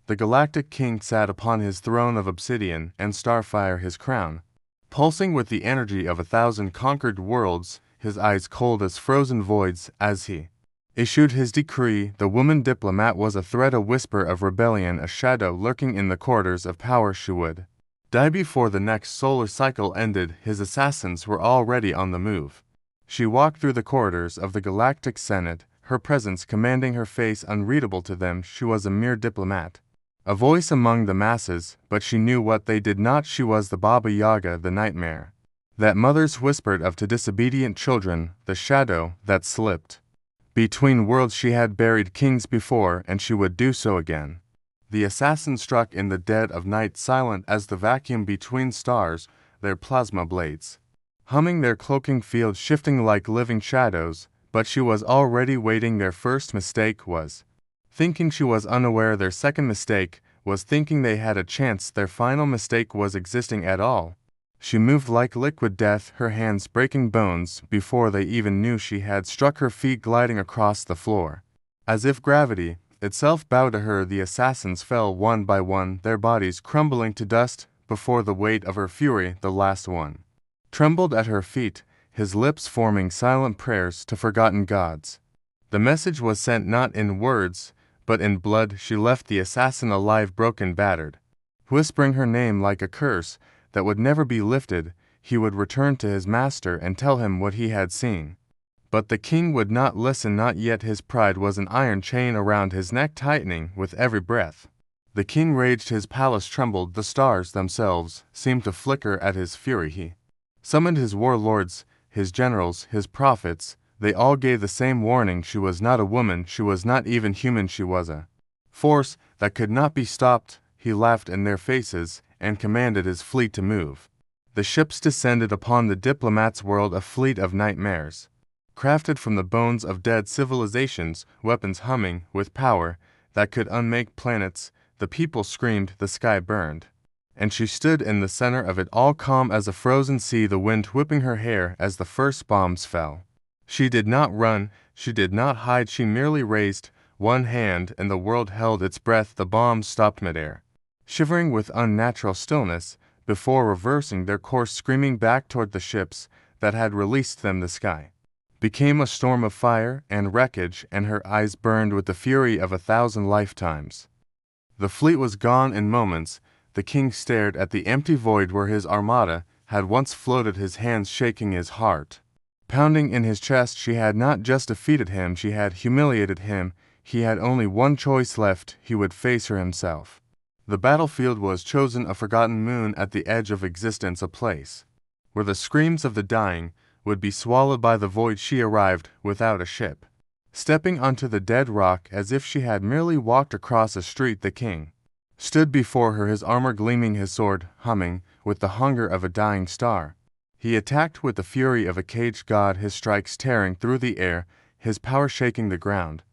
The Galactic King sat upon his throne of obsidian and starfire his crown, pulsing with the energy of 1,000 conquered worlds, his eyes cold as frozen voids, as he issued his decree. The woman diplomat was a threat, a whisper of rebellion, a shadow lurking in the corridors of power. She would die before the next solar cycle ended. His assassins were already on the move. She walked through the corridors of the Galactic Senate, her presence commanding, her face unreadable to them. She was a mere diplomat, a voice among the masses, but she knew what they did not. She was the Baba Yaga, the nightmare that mothers whispered of to disobedient children, the shadow that slipped between worlds. She had buried kings before, and she would do so again. The assassin struck in the dead of night, silent as the vacuum between stars, their plasma blades humming, their cloaking fields shifting like living shadows. But she was already waiting. Their first mistake was thinking she was unaware. Their second mistake was thinking they had a chance. Their final mistake was existing at all. She moved like liquid death, her hands breaking bones before they even knew she had struck, her feet gliding across the floor. As if gravity itself bowed to her, the assassins fell one by one, their bodies crumbling to dust before the weight of her fury. The last one trembled at her feet, his lips forming silent prayers to forgotten gods. The message was sent not in words, but in blood. She left the assassin alive, broken, battered, whispering her name like a curse that would never be lifted. He would return to his master and tell him what he had seen. But the king would not listen, not yet. His pride was an iron chain around his neck, tightening with every breath. The king raged, his palace trembled, the stars themselves seemed to flicker at his fury. He summoned his warlords, his generals, his prophets. They all gave the same warning. She was not a woman, she was not even human, she was a force that could not be stopped. He laughed in their faces and commanded his fleet to move. The ships descended upon the diplomat's world, a fleet of nightmares, crafted from the bones of dead civilizations, weapons humming with power that could unmake planets. The people screamed, the sky burned, and she stood in the center of it all, calm as a frozen sea, the wind whipping her hair as the first bombs fell. She did not run, she did not hide, she merely raised one hand, and the world held its breath. The bombs stopped midair, shivering with unnatural stillness, before reversing their course, screaming back toward the ships that had released them. The sky became a storm of fire and wreckage, and her eyes burned with the fury of 1,000 lifetimes. The fleet was gone in moments. The king stared at the empty void where his armada had once floated, his hands shaking, his heart pounding in his chest. She had not just defeated him, she had humiliated him. He had only one choice left: he would face her himself. The battlefield was chosen, a forgotten moon at the edge of existence, a place where the screams of the dying would be swallowed by the void. She arrived without a ship, stepping onto the dead rock as if she had merely walked across a street. The king stood before her, his armor gleaming, his sword humming with the hunger of a dying star. He attacked with the fury of a caged god, his strikes tearing through the air, his power shaking the ground.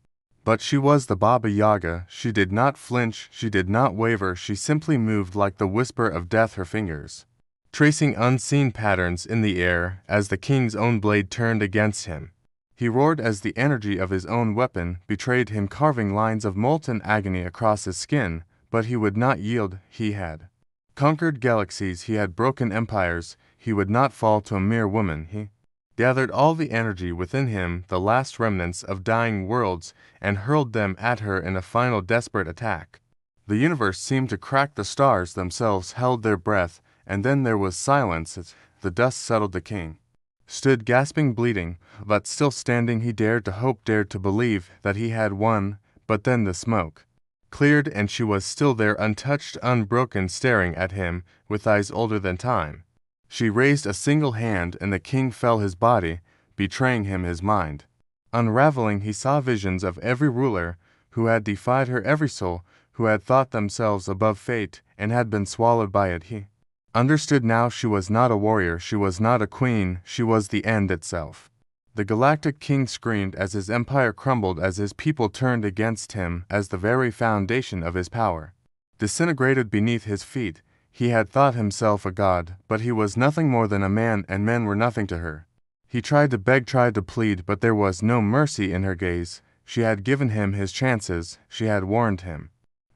But she was the Baba Yaga. She did not flinch, she did not waver, she simply moved like the whisper of death, her fingers tracing unseen patterns in the air. As the king's own blade turned against him, he roared as the energy of his own weapon betrayed him, carving lines of molten agony across his skin. But he would not yield. He had conquered galaxies, he had broken empires. He would not fall to a mere woman. He gathered all the energy within him, the last remnants of dying worlds, and hurled them at her in a final desperate attack. The universe seemed to crack, the stars themselves held their breath, and then there was silence as the dust settled. The king stood gasping, bleeding, but still standing. He dared to hope, dared to believe that he had won, but then the smoke cleared and she was still there, untouched, unbroken, staring at him with eyes older than time. She raised a single hand and the king fell, his body betraying him, his mind unraveling. He saw visions of every ruler who had defied her, every soul who had thought themselves above fate and had been swallowed by it. He understood now. She was not a warrior, she was not a queen, she was the end itself. The Galactic King screamed as his empire crumbled, as his people turned against him, as the very foundation of his power disintegrated beneath his feet. He had thought himself a god, but he was nothing more than a man, and men were nothing to her. He tried to beg, tried to plead, but there was no mercy in her gaze. She had given him his chances, she had warned him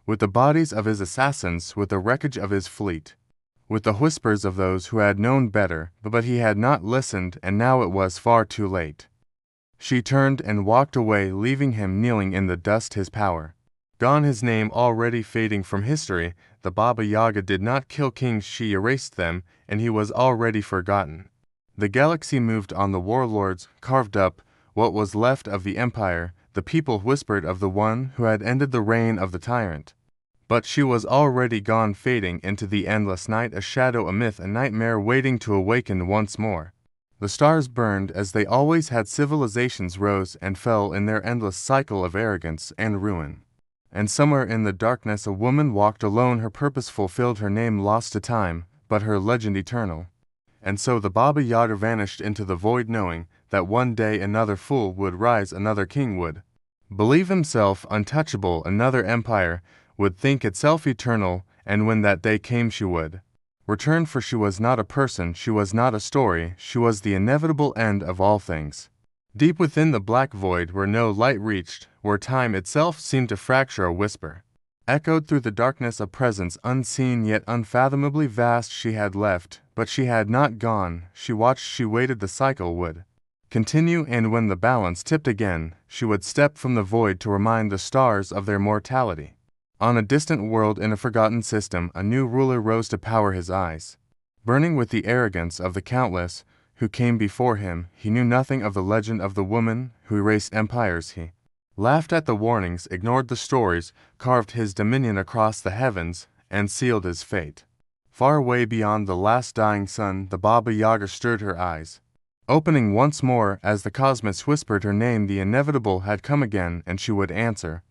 with the bodies of his assassins, with the wreckage of his fleet, with the whispers of those who had known better, but he had not listened, and now it was far too late. She turned and walked away, leaving him kneeling in the dust, his power gone, his name already fading from history. The Baba Yaga did not kill kings, she erased them, and he was already forgotten. The galaxy moved on, the warlords carved up what was left of the empire, the people whispered of the one who had ended the reign of the tyrant. But she was already gone, fading into the endless night, a shadow, a myth, a nightmare waiting to awaken once more. The stars burned as they always had, civilizations rose and fell in their endless cycle of arrogance and ruin. And somewhere in the darkness a woman walked alone, her purpose fulfilled, her name lost to time, but her legend eternal. And so the Baba Yaga vanished into the void, knowing that one day another fool would rise, another king would believe himself untouchable, another empire would think itself eternal, and when that day came she would return, for she was not a person, she was not a story, she was the inevitable end of all things. Deep within the black void, where no light reached, where time itself seemed to fracture, a whisper echoed through the darkness, a presence unseen yet unfathomably vast. She had left, but she had not gone. She watched, she waited, the cycle would continue, and when the balance tipped again, she would step from the void to remind the stars of their mortality. On a distant world, in a forgotten system, a new ruler rose to power, his eyes burning with the arrogance of the countless who came before him. He knew nothing of the legend of the woman who erased empires. He laughed at the warnings, ignored the stories, carved his dominion across the heavens, and sealed his fate. Far away beyond the last dying sun, the Baba Yaga stirred, her eyes opening once more as the cosmos whispered her name. The inevitable had come again, and she would answer,